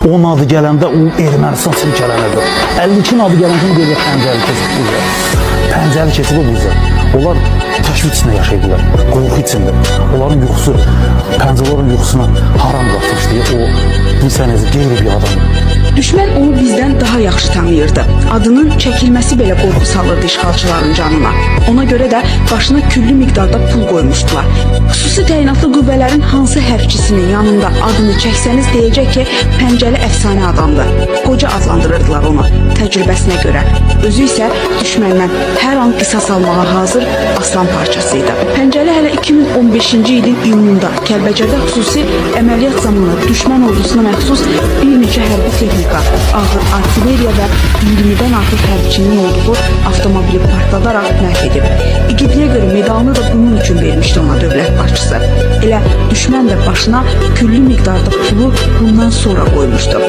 Onun adı gələndə o Ermənistan silkələnirdi. 52'nin adı gələndə belə pəncəli keçib burada. Pəncəli keçib burada. Onlar təşvik içində yaşayırdılar, qorxu içində. Onların yuxusu, pəncələrin yuxusuna haram qatmışdı. O, bilsəniz, qeyri bir adam. Düşmən onu bizdən daha yaxşı tanıyırdı. Adının çəkilməsi belə qorxu salırdı işğalçıların canına. Ona görə də başına küllü miqdarda pul qoymuşdular. Xüsusi təyinatlı qüvvələrin hansı hərbçisinin yanında adını çəksəniz deyəcək ki, Pəncəli əfsanə adamdır. Qoca adlandırırdılar onu təcrübəsinə görə. Özü isə düşməndən hər an qisas almağa hazır aslan parçasıydı. Pəncəli hələ 2015-ci ilin iyununda Kəlbəcərdə xüsusi əməliyyat zamanı düşmən ordusuna məxsus bir neçə hərbi texnika, ağır artilleriya və 20-dən artıq hərbçinin olduğu avtomobili partladaraq məhv edib. İgidliyə görə medalını da bunun üçün vermişdi ona dövlət başçısı. Elə düşmən də başına küllü miqdarda pulu bundan sonra qoymuşdu.